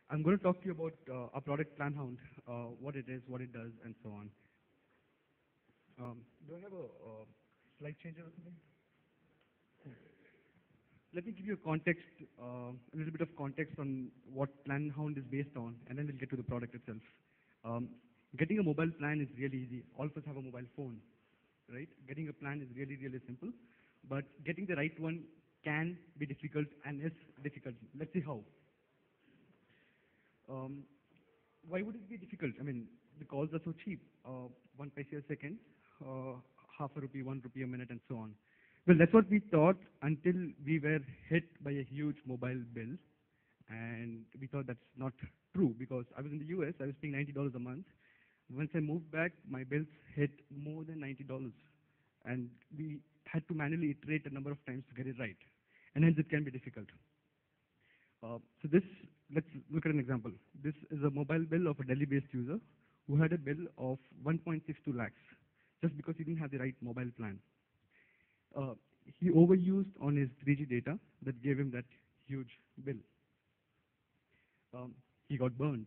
I'm going to talk to you about our product PlanHound, what it is, what it does, and so on. Do I have a slide changer or something? Let me give you a context, a little bit of context on what PlanHound is based on, and then we'll get to the product itself. Getting a mobile plan is really easy. All of us have a mobile phone, right? Getting a plan is really, really simple, but getting the right one can be difficult and is difficult. Let's see how. Why would it be difficult? I mean, the calls are so cheap, 1 paise a second, half a rupee, 1 rupee a minute, and so on. Well, that's what we thought until we were hit by a huge mobile bill, and we thought that's not true because I was in the US, I was paying $90 a month. Once I moved back, my bills hit more than $90, and we had to manually iterate a number of times to get it right, and hence it can be difficult. So this, let's look at an example. This is a mobile bill of a Delhi-based user who had a bill of 1.62 lakhs just because he didn't have the right mobile plan. He overused on his 3G data that gave him that huge bill. He got burned.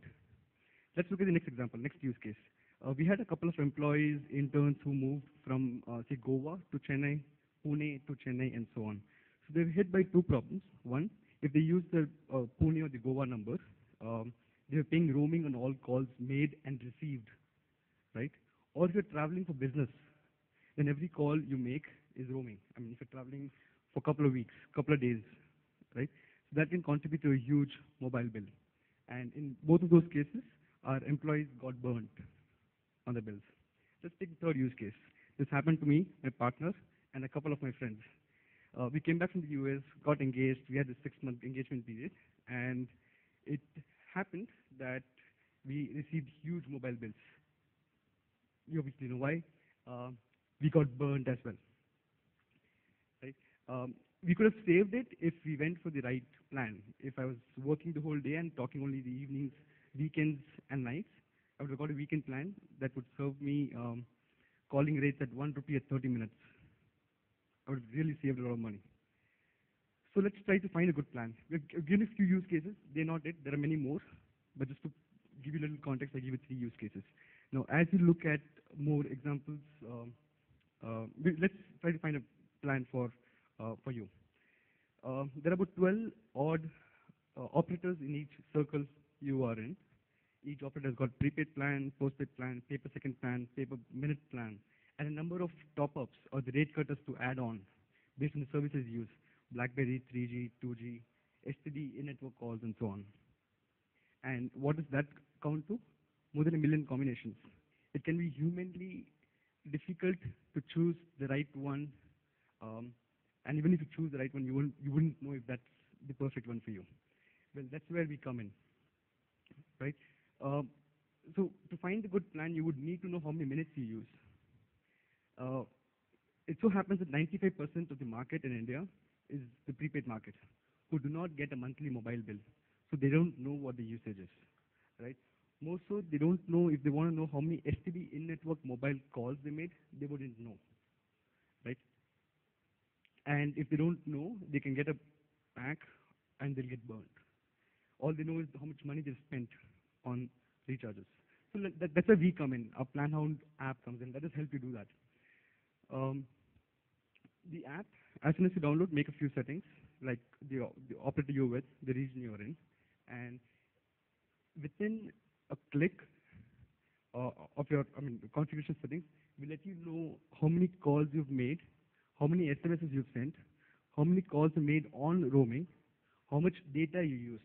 Let's look at the next example, next use case. We had a couple of employees, interns who moved from, say, Goa to Chennai, Pune to Chennai, and so on. So they were hit by two problems. One, if they used the Pune or the Goa number, they were paying roaming on all calls made and received, right? Or if you're traveling for business, then every call you make is roaming. I mean, if you're traveling for a couple of weeks, couple of days, right? So that can contribute to a huge mobile bill. And in both of those cases, our employees got burnt on the bills. Let's take the third use case. This happened to me, my partner, and a couple of my friends. We came back from the US, got engaged. We had a 6-month engagement period, and it happened that we received huge mobile bills. You obviously know why. We got burned as well. Right? We could have saved it if we went for the right plan. If I was working the whole day and talking only the evenings, weekends, and nights, I would have got a weekend plan that would serve me calling rates at 1 rupee at 30 minutes. I would have really saved a lot of money. So let's try to find a good plan. We've given a few use cases. They're not it. There are many more. But just to give you a little context, I give you 3 use cases. Now, as you look at more examples, let's try to find a plan for you. There are about 12 odd operators in each circle you are in. Each operator has got prepaid plan, postpaid plan, pay-per-second plan, pay-per-minute plan, and a number of top-ups or the rate cutters to add on based on the services used, BlackBerry, 3G, 2G, STD, in-network calls, and so on. And what does that count to? More than 1 million combinations. It can be humanly difficult to choose the right one, and even if you choose the right one, you wouldn't know if that's the perfect one for you. Well, that's where we come in, right? So to find a good plan, you would need to know how many minutes you use. It so happens that 95% of the market in India is the prepaid market, who do not get a monthly mobile bill. So they don't know what the usage is, right? More so, they don't know if they want to know how many STD in-network mobile calls they made, they wouldn't know, right? And if they don't know, they can get a pack and they'll get burned. All they know is how much money they've spent on recharges. So that's where we come in. Our PlanHound app comes in. Let us help you do that. The app, as soon as you download, make a few settings, like the operator you're with, the region you're in, and within a click of your, configuration settings, will let you know how many calls you've made, how many SMSs you've sent, how many calls you made on roaming, how much data you used,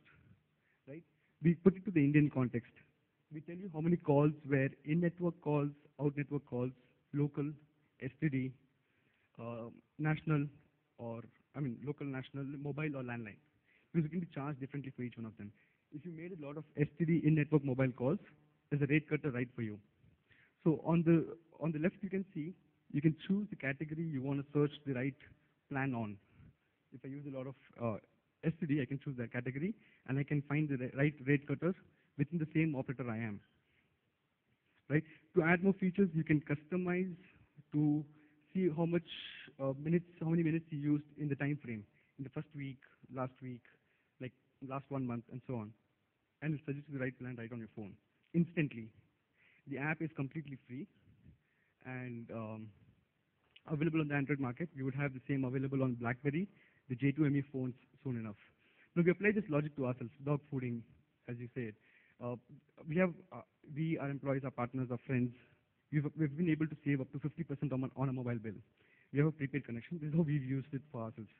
right? We put it to the Indian context. We tell you how many calls were in-network calls, out-network calls, local, STD, national, or, local, national, mobile, or landline. Because it can be charged differently for each one of them. If you made a lot of STD in-network mobile calls, there's a rate cutter right for you. So on the left, you can see, you can choose the category you want to search the right plan on. If I use a lot of STD, I can choose that category, and I can find the right rate cutters within the same operator I am. Right? To add more features, you can customize to see how many minutes you used in the time frame, in the first week, last week, like last 1 month, and so on. and will suggest you the right plan right on your phone instantly. The app is completely free and available on the Android market. We would have the same available on BlackBerry, the J2ME phones soon enough. Now we apply this logic to ourselves, dog fooding, as you said. Uh, we, our employees, our partners, our friends, we've been able to save up to 50% on a mobile bill. We have a prepaid connection. This is how we've used it for ourselves.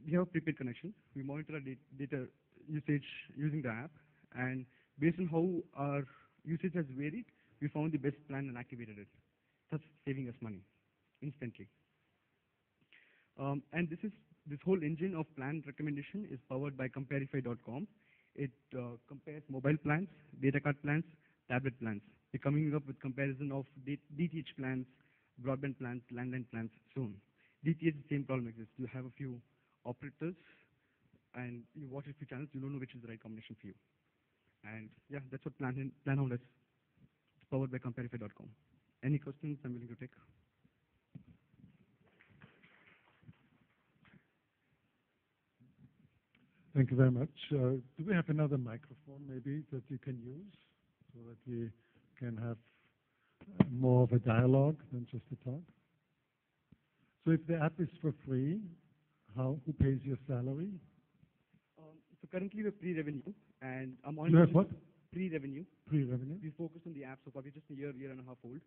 We have a prepaid connection. We monitor our data usage using the app, and based on how our usage has varied, we found the best plan and activated it, thus saving us money instantly. And this whole engine of plan recommendation is powered by Comparify.com. It compares mobile plans, data card plans, tablet plans. We're coming up with comparison of DTH plans, broadband plans, landline plans soon. DTH, the same problem exists. You have a few operators, and you watch a few channels, you don't know which is the right combination for you. And yeah, that's what Planhound is. It's powered by Comparify.com. Any questions I'm willing to take? Thank you very much. Do we have another microphone maybe that you can use so that we can have more of a dialogue than just a talk? So if the app is for free, who pays your salary? So currently we're pre-revenue, and I'm on You have what? Pre-revenue. Pre-revenue? We focus on the app so far. We're just a year and a half old.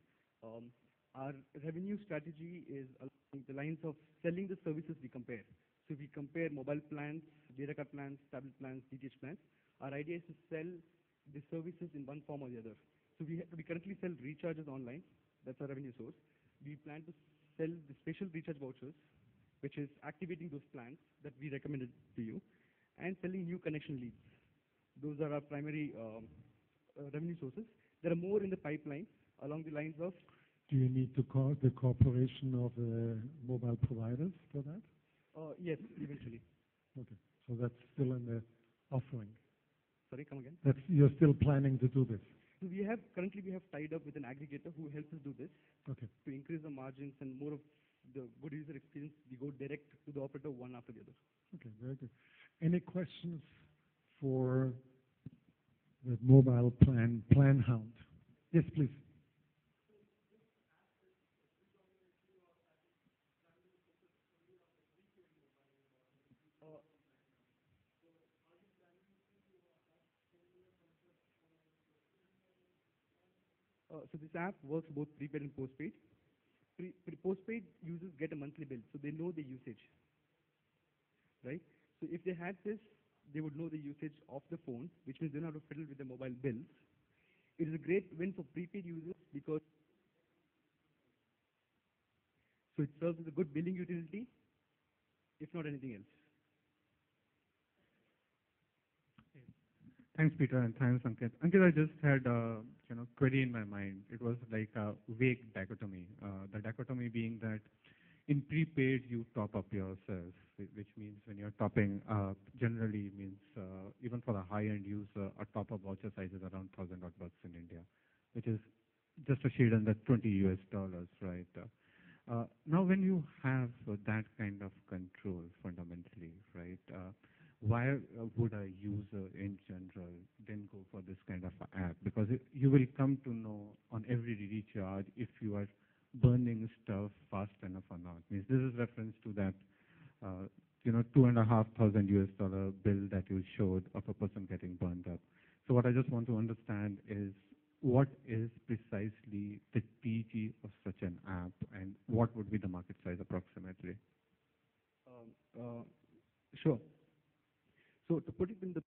Our revenue strategy is along the lines of selling the services we compare. So we compare mobile plans, data card plans, tablet plans, DTH plans. Our idea is to sell the services in one form or the other. So we currently sell recharges online. That's our revenue source. We plan to sell the special recharge vouchers, which is activating those plans that we recommended to you, and selling new connection leads. Those are our primary revenue sources. There are more in the pipeline along the lines of. Do you need to call the cooperation of mobile providers for that? Yes, eventually. Okay, so that's still in the offering. Sorry, come again? You're still planning to do this? So currently we have tied up with an aggregator who helps us do this. Okay. To increase the margins and more of the good user experience, we go direct to the operator one after the other. Okay, very good. Any questions for the mobile Planhound? Yes, please. So this app works both prepaid and postpaid. Postpaid users get a monthly bill, so they know the usage, right? So if they had this, they would know the usage of the phone, which means they don't have to fiddle with the mobile bills. It is a great win for prepaid users because so it serves as a good billing utility, if not anything else. Thanks, Peter, and thanks, Ankit. Ankit, I just had a query in my mind. It was like a vague dichotomy. The dichotomy being that in prepaid you top up yourself, which means when you're topping, generally means even for a high-end user, a top-up voucher size is around $1,000 odd bucks in India, which is just a shade under $20 US, right? Now, when you have that kind of control fundamentally, right? Why would a user in general then go for this kind of app? Because you will come to know on every recharge if you are burning stuff fast enough or not. Means this is reference to that, $2,500 US bill that you showed of a person getting burned up. So what I just want to understand is what is precisely the PG of such an app, and what would be the market size approximately? Sure. So to put it in the